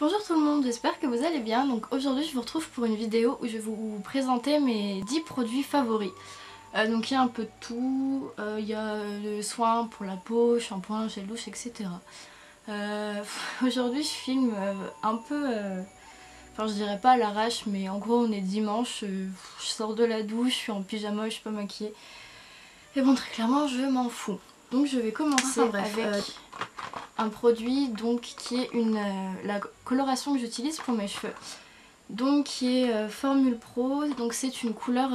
Bonjour tout le monde, j'espère que vous allez bien. Donc aujourd'hui je vous retrouve pour une vidéo où je vais vous présenter mes 10 produits favoris. Donc il y a un peu de tout, il y a le soin pour la peau, shampoing, gel douche, etc. Aujourd'hui je filme un peu, enfin je dirais pas à l'arrache, mais en gros on est dimanche, je sors de la douche, je suis en pyjama, je suis pas maquillée. Et bon, très clairement je m'en fous. Donc je vais commencer avec un produit donc qui est la coloration que j'utilise pour mes cheveux, donc qui est Formule Pro. Donc c'est une couleur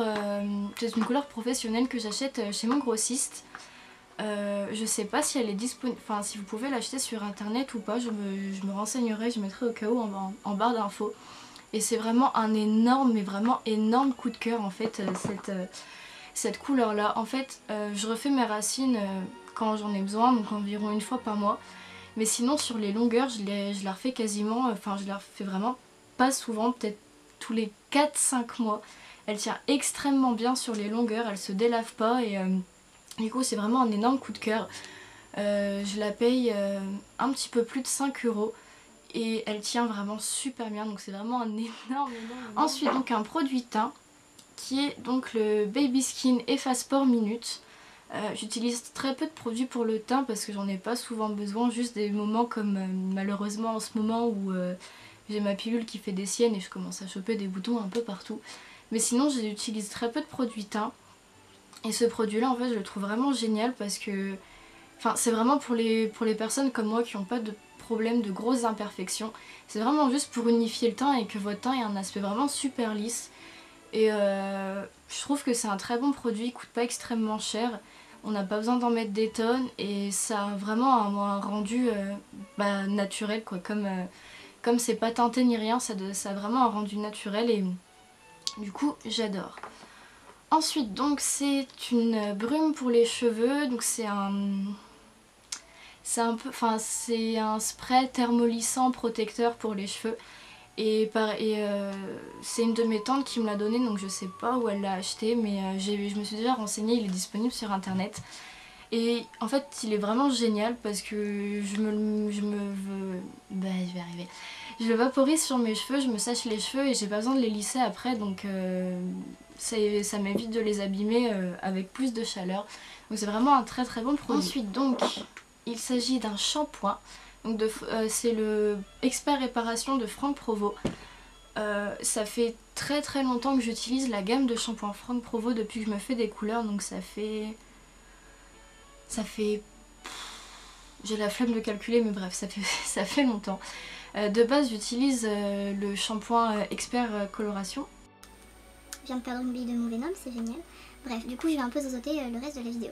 professionnelle que j'achète chez mon grossiste. Je sais pas si elle est disponible, enfin si vous pouvez l'acheter sur internet ou pas, je me renseignerai, je mettrai au cas où en barre d'infos. Et c'est vraiment un énorme, mais vraiment énorme coup de cœur en fait, cette couleur là. En fait je refais mes racines quand j'en ai besoin, donc environ une fois par mois. Mais sinon sur les longueurs je la refais quasiment, enfin je la refais vraiment pas souvent, peut-être tous les 4-5 mois. Elle tient extrêmement bien sur les longueurs, elle se délave pas et du coup c'est vraiment un énorme coup de cœur. Je la paye un petit peu plus de 5 € et elle tient vraiment super bien, donc c'est vraiment un énorme. Ensuite donc un produit teint qui est donc le Baby Skin Efface Pores Minute. J'utilise très peu de produits pour le teint parce que j'en ai pas souvent besoin, juste des moments comme malheureusement en ce moment où j'ai ma pilule qui fait des siennes et je commence à choper des boutons un peu partout. Mais sinon j'utilise très peu de produits teint et ce produit là en fait je le trouve vraiment génial parce que c'est vraiment pour les personnes comme moi qui n'ont pas de problème de grosses imperfections. C'est vraiment juste pour unifier le teint et que votre teint ait un aspect vraiment super lisse. Et je trouve que c'est un très bon produit, il coûte pas extrêmement cher, on n'a pas besoin d'en mettre des tonnes et ça a vraiment un rendu naturel quoi, comme c'est pas teinté ni rien, ça a vraiment un rendu naturel et du coup j'adore. Ensuite donc c'est une brume pour les cheveux, donc c'est un spray thermolissant protecteur pour les cheveux. Et c'est une de mes tantes qui me l'a donné, donc je sais pas où elle l'a acheté, mais je me suis déjà renseignée, il est disponible sur internet. Et en fait il est vraiment génial parce que je vais arriver. Je le vaporise sur mes cheveux, je me sèche les cheveux et j'ai pas besoin de les lisser après, donc ça m'évite de les abîmer avec plus de chaleur. Donc c'est vraiment un très très bon produit. Ensuite donc il s'agit d'un shampoing. C'est le Expert Réparation de Franck Provo. Ça fait très très longtemps que j'utilise la gamme de shampoing Franck Provo depuis que je me fais des couleurs, donc ça fait j'ai la flemme de calculer, mais bref ça fait longtemps. De base j'utilise le shampoing Expert Coloration. Je viens de perdre une bille de mon Venom, c'est génial. Bref, du coup je vais un peu zozoter le reste de la vidéo.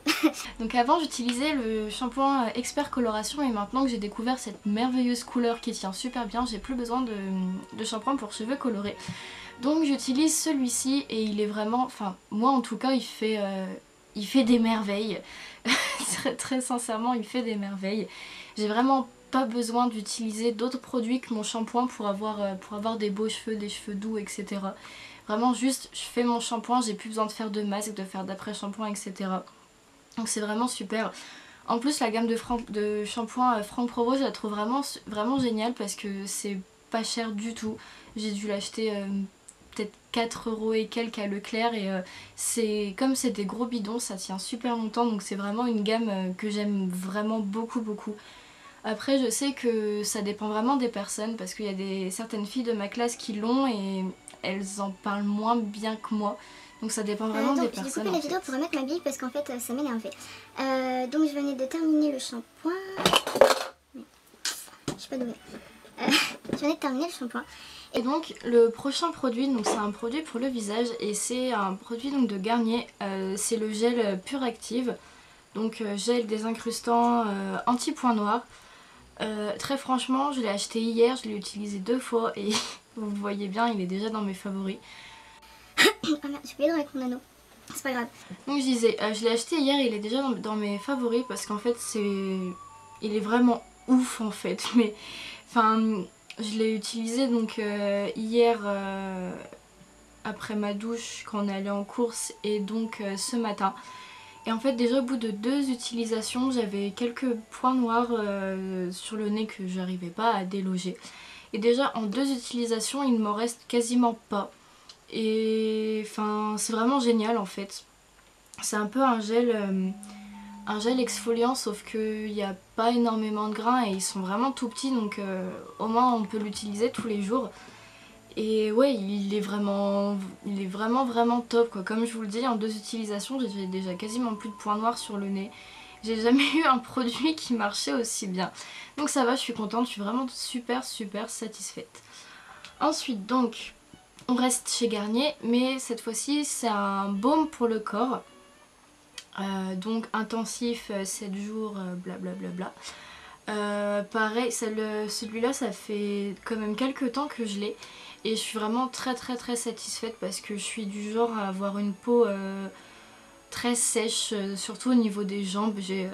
Donc avant j'utilisais le shampoing Expert Coloration et maintenant que j'ai découvert cette merveilleuse couleur qui tient super bien, j'ai plus besoin de shampoing pour cheveux colorés. Donc j'utilise celui-ci et il est vraiment, enfin moi en tout cas il fait des merveilles. Très sincèrement il fait des merveilles. J'ai vraiment pas besoin d'utiliser d'autres produits que mon shampoing pour avoir des beaux cheveux, des cheveux doux, etc. Vraiment juste je fais mon shampoing, j'ai plus besoin de faire de masque, de faire d'après-shampoing, etc. Donc c'est vraiment super. En plus la gamme de shampoing Franck Provo je la trouve vraiment géniale parce que c'est pas cher du tout. J'ai dû l'acheter peut-être 4 € et quelques à Leclerc et comme c'est des gros bidons ça tient super longtemps, donc c'est vraiment une gamme que j'aime vraiment beaucoup beaucoup. Après je sais que ça dépend vraiment des personnes parce qu'il y a certaines filles de ma classe qui l'ont et elles en parlent moins bien que moi. Donc ça dépend vraiment des personnes. J'ai coupé la vidéo pour remettre ma bille parce qu'en fait ça m'énervait. Donc je venais de terminer le shampoing. Je sais pas d'où je venais de terminer le shampoing. Et donc le prochain produit, c'est un produit pour le visage et c'est un produit donc de Garnier. C'est le gel Pure Active. Donc gel désincrustant anti-point noir. Très franchement je l'ai acheté hier, je l'ai utilisé 2 fois et vous voyez bien il est déjà dans mes favoris. Oh merde, j'ai oublié de mettre mon anneau. C'est pas grave. Donc je disais, je l'ai acheté hier et il est déjà dans mes favoris parce qu'en fait il est vraiment ouf en fait. Mais enfin je l'ai utilisé donc hier après ma douche quand on est allé en course et donc ce matin. Et en fait déjà au bout de 2 utilisations j'avais quelques points noirs sur le nez que j'arrivais pas à déloger. Et déjà en 2 utilisations il ne m'en reste quasiment pas. Et enfin c'est vraiment génial en fait. C'est un peu un gel exfoliant sauf qu'il n'y a pas énormément de grains et ils sont vraiment tout petits donc au moins on peut l'utiliser tous les jours. Et ouais il est vraiment vraiment top quoi. Comme je vous le dis en 2 utilisations j'ai déjà quasiment plus de points noirs sur le nez. J'ai jamais eu un produit qui marchait aussi bien. Donc ça va, je suis contente, je suis vraiment super satisfaite. Ensuite donc on reste chez Garnier mais cette fois-ci c'est un baume pour le corps. Donc intensif 7 jours blablabla. Pareil celui-là ça fait quand même quelques temps que je l'ai et je suis vraiment très satisfaite parce que je suis du genre à avoir une peau très sèche, surtout au niveau des jambes. J'ai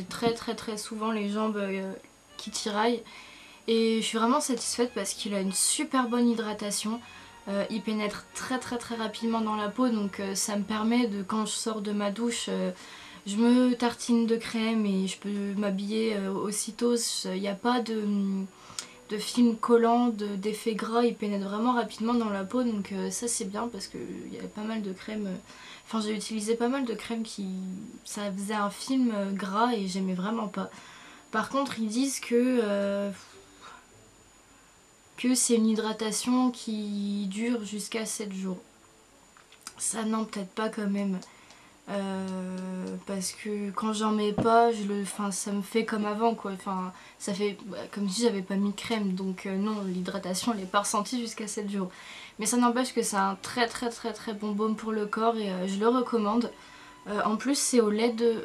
très souvent les jambes qui tiraillent et je suis vraiment satisfaite parce qu'il a une super bonne hydratation. Il pénètre très rapidement dans la peau donc ça me permet de, quand je sors de ma douche, je me tartine de crème et je peux m'habiller aussitôt. Il n'y a pas de film collant, d'effet gras, il pénètre vraiment rapidement dans la peau donc ça c'est bien parce qu'il y avait pas mal de crèmes, enfin j'ai utilisé pas mal de crèmes qui ça faisait un film gras et j'aimais vraiment pas. Par contre ils disent que c'est une hydratation qui dure jusqu'à 7 jours. Ça non peut-être pas quand même. Parce que quand j'en mets pas, ça me fait comme avant quoi. Enfin, ça fait comme si j'avais pas mis crème donc non, l'hydratation elle est pas ressentie jusqu'à 7 jours. Mais ça n'empêche que c'est un très bon baume pour le corps et je le recommande. En plus c'est au lait de...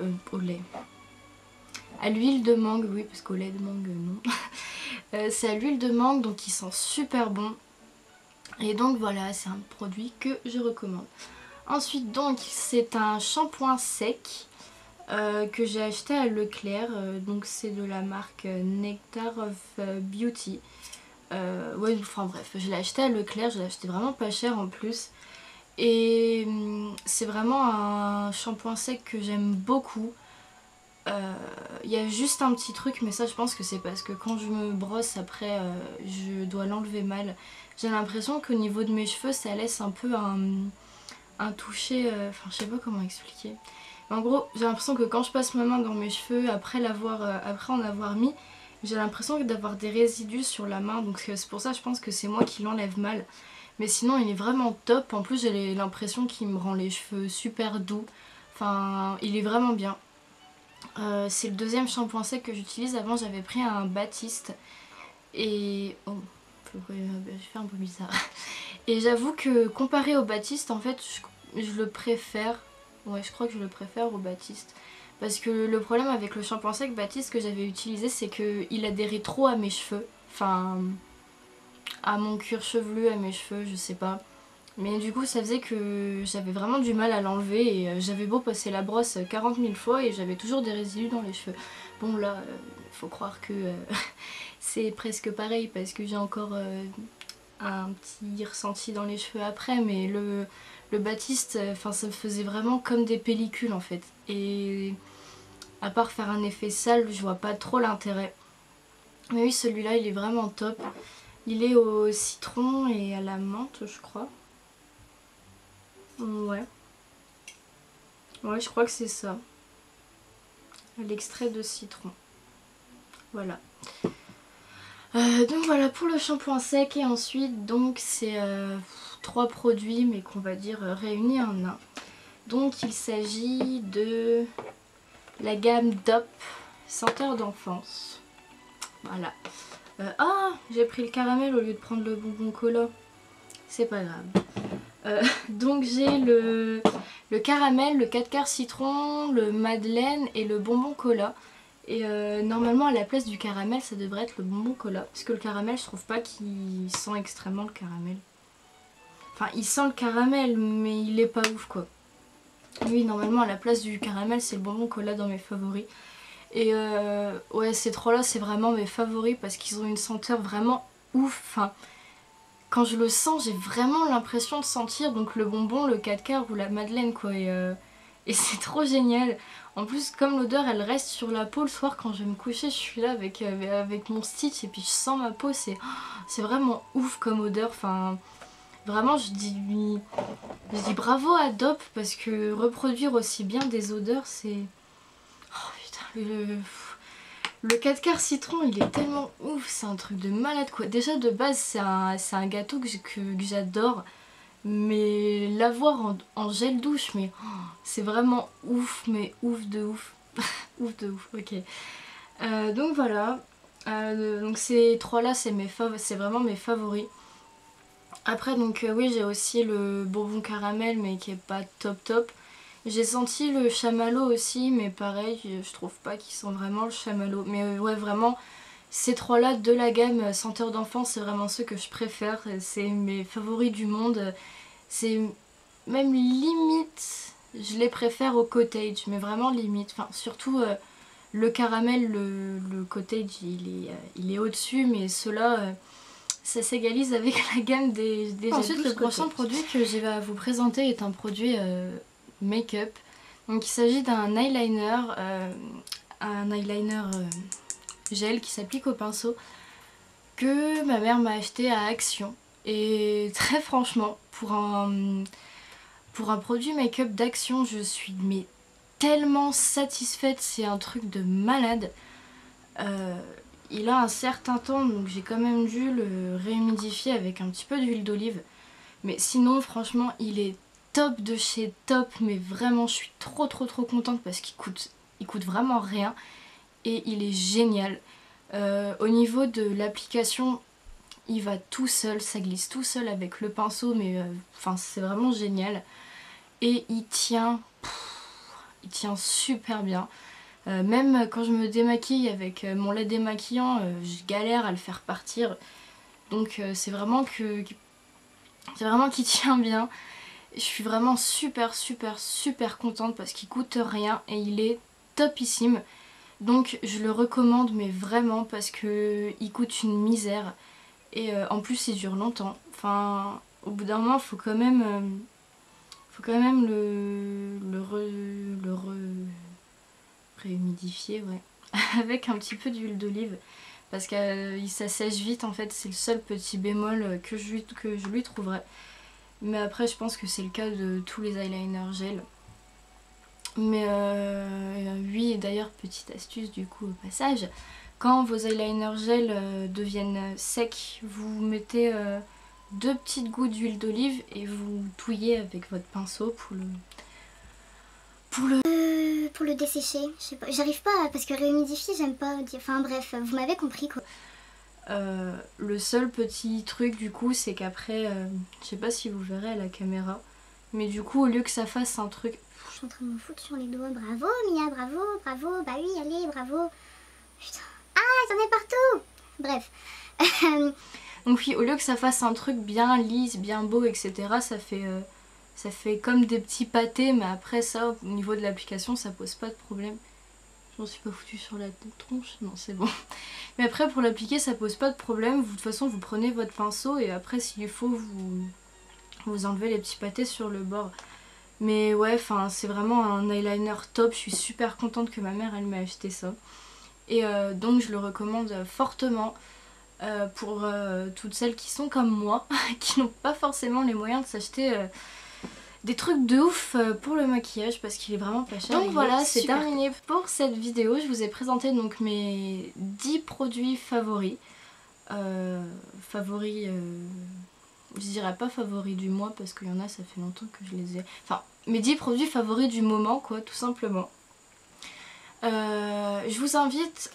à l'huile de mangue, oui parce qu'au lait de mangue non. C'est à l'huile de mangue donc il sent super bon. Et donc voilà, c'est un produit que je recommande. Ensuite donc c'est un shampoing sec que j'ai acheté à Leclerc. Donc c'est de la marque Nectar of Beauty. Ouais, enfin bref, je l'ai acheté à Leclerc, je l'ai acheté vraiment pas cher en plus. Et c'est vraiment un shampoing sec que j'aime beaucoup. Il y a juste un petit truc mais ça je pense que c'est parce que quand je me brosse après je dois l'enlever mal. J'ai l'impression qu'au niveau de mes cheveux ça laisse un peu un toucher, enfin je sais pas comment expliquer. Mais en gros j'ai l'impression que quand je passe ma main dans mes cheveux après en avoir mis, j'ai l'impression d'avoir des résidus sur la main donc c'est pour ça je pense que c'est moi qui l'enlève mal. Mais sinon il est vraiment top, en plus j'ai l'impression qu'il me rend les cheveux super doux. Enfin il est vraiment bien. C'est le deuxième shampoing sec que j'utilise. Avant j'avais pris un Baptiste et... oh, je fais un peu bizarre. Et j'avoue que comparé au Baptiste en fait je le préfère. Ouais je crois que je le préfère au Baptiste. Parce que le problème avec le shampoing sec Baptiste que j'avais utilisé c'est qu'il adhérait trop à mes cheveux. Enfin à mon cuir chevelu, à mes cheveux, je sais pas. Mais du coup ça faisait que j'avais vraiment du mal à l'enlever et j'avais beau passer la brosse 40 000 fois et j'avais toujours des résidus dans les cheveux. Bon là, faut croire que c'est presque pareil parce que j'ai encore un petit ressenti dans les cheveux après, mais le Baptiste, ça me faisait vraiment comme des pellicules en fait. Et à part faire un effet sale, je vois pas trop l'intérêt. Mais oui, celui-là il est vraiment top. Il est au citron et à la menthe je crois. Ouais. Ouais, je crois que c'est ça. L'extrait de citron. Voilà. Donc voilà pour le shampoing sec. Et ensuite, donc c'est 3 produits, mais qu'on va dire réunis en un. Donc il s'agit de la gamme DOP, senteur d'enfance. Voilà. Ah, j'ai pris le caramel au lieu de prendre le bonbon cola. C'est pas grave. Donc j'ai le caramel, le 4 quarts citron, le madeleine et le bonbon cola. Et normalement à la place du caramel ça devrait être le bonbon cola. Parce que le caramel je trouve pas qu'il sent extrêmement le caramel. Enfin il sent le caramel mais il est pas ouf quoi. Oui normalement à la place du caramel c'est le bonbon cola dans mes favoris. Et ouais ces trois là c'est vraiment mes favoris parce qu'ils ont une senteur vraiment ouf. Enfin, quand je le sens, j'ai vraiment l'impression de sentir donc le bonbon, le 4 quarts ou la madeleine quoi. et c'est trop génial. En plus comme l'odeur elle reste sur la peau le soir quand je vais me coucher, je suis là avec mon Stitch et puis je sens ma peau, c'est vraiment ouf comme odeur. Enfin vraiment je dis bravo à Dop parce que reproduire aussi bien des odeurs c'est... Oh putain, le 4 quarts citron il est tellement ouf, c'est un truc de malade quoi. Déjà de base c'est un gâteau que j'adore. Mais l'avoir en gel douche, mais oh, c'est vraiment ouf, mais ouf de ouf. Ouf de ouf, ok. Donc voilà, donc ces trois là c'est vraiment mes favoris. Après donc oui j'ai aussi le bonbon caramel mais qui est pas top. J'ai senti le chamallow aussi mais pareil je trouve pas qu'il sent vraiment le chamallow. Mais ouais vraiment ces trois là de la gamme senteur d'enfant c'est vraiment ceux que je préfère. C'est mes favoris du monde. C'est même limite je les préfère au cottage mais vraiment limite. Enfin surtout le caramel, le cottage il est au dessus mais ceux-là... ça s'égalise avec la gamme des ensuite le prochain produit que je vais à vous présenter est un produit make-up. Donc il s'agit d'un eyeliner, gel qui s'applique au pinceau que ma mère m'a acheté à Action. Et très franchement pour un produit make-up d'Action je suis mais tellement satisfaite, c'est un truc de malade. Il a un certain temps donc j'ai quand même dû le réhumidifier avec un petit peu d'huile d'olive. Mais sinon franchement il est top de chez top, mais vraiment je suis trop contente parce qu'il coûte vraiment rien. Et il est génial. Au niveau de l'application il va tout seul, ça glisse tout seul avec le pinceau mais enfin c'est vraiment génial. Et il tient super bien. Même quand je me démaquille avec mon lait démaquillant, je galère à le faire partir. Donc c'est vraiment qu'il tient bien. Je suis vraiment super contente parce qu'il coûte rien et il est topissime. Donc je le recommande mais vraiment parce que il coûte une misère. Et en plus il dure longtemps. Enfin au bout d'un moment faut quand même le réhumidifier, ouais. Avec un petit peu d'huile d'olive parce que ça sèche vite en fait, c'est le seul petit bémol que je lui trouverais. Mais après je pense que c'est le cas de tous les eyeliners gel. Mais oui, et d'ailleurs petite astuce du coup au passage, quand vos eyeliners gel deviennent secs, vous mettez 2 petites gouttes d'huile d'olive et vous touillez avec votre pinceau pour le dessécher. Je sais pas, j'arrive pas parce que réhumidifier j'aime pas. Enfin bref, vous m'avez compris quoi. Le seul petit truc du coup c'est qu'après, je sais pas si vous verrez à la caméra, mais du coup au lieu que ça fasse un truc... Je suis en train de me foutre sur les doigts. Bravo Mia, bravo, bah oui, allez, bravo. Putain. Ah, j'en ai partout. Bref. Donc oui, au lieu que ça fasse un truc bien lisse, bien beau, etc., ça fait comme des petits pâtés, mais après ça, au niveau de l'application, ça pose pas de problème. Je m'en suis pas foutu sur la tronche, non c'est bon. Mais après pour l'appliquer, ça pose pas de problème. De toute façon, vous prenez votre pinceau et après s'il faut, vous enlevez les petits pâtés sur le bord. Mais ouais, enfin c'est vraiment un eyeliner top. Je suis super contente que ma mère elle m'ait acheté ça. Et donc je le recommande fortement. Pour toutes celles qui sont comme moi, qui n'ont pas forcément les moyens de s'acheter des trucs de ouf pour le maquillage parce qu'il est vraiment pas cher. Donc voilà, c'est terminé pour cette vidéo. Je vous ai présenté donc mes 10 produits favoris. Je dirais pas favoris du mois parce qu'il y en a, ça fait longtemps que je les ai... Enfin, mes 10 produits favoris du moment quoi, tout simplement. Je vous invite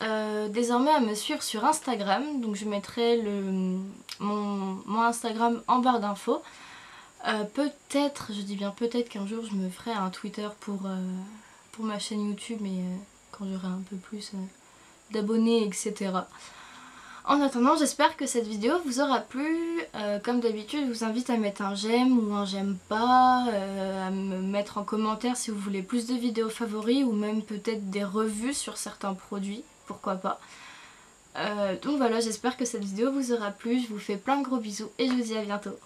désormais à me suivre sur Instagram, donc je mettrai mon Instagram en barre d'infos. Peut-être, je dis bien peut-être qu'un jour je me ferai un Twitter pour ma chaîne YouTube, mais quand j'aurai un peu plus d'abonnés, etc. En attendant, j'espère que cette vidéo vous aura plu. Comme d'habitude, je vous invite à mettre un j'aime ou un j'aime pas, à me mettre en commentaire si vous voulez plus de vidéos favoris ou même peut-être des revues sur certains produits, pourquoi pas. Donc voilà, j'espère que cette vidéo vous aura plu. Je vous fais plein de gros bisous et je vous dis à bientôt.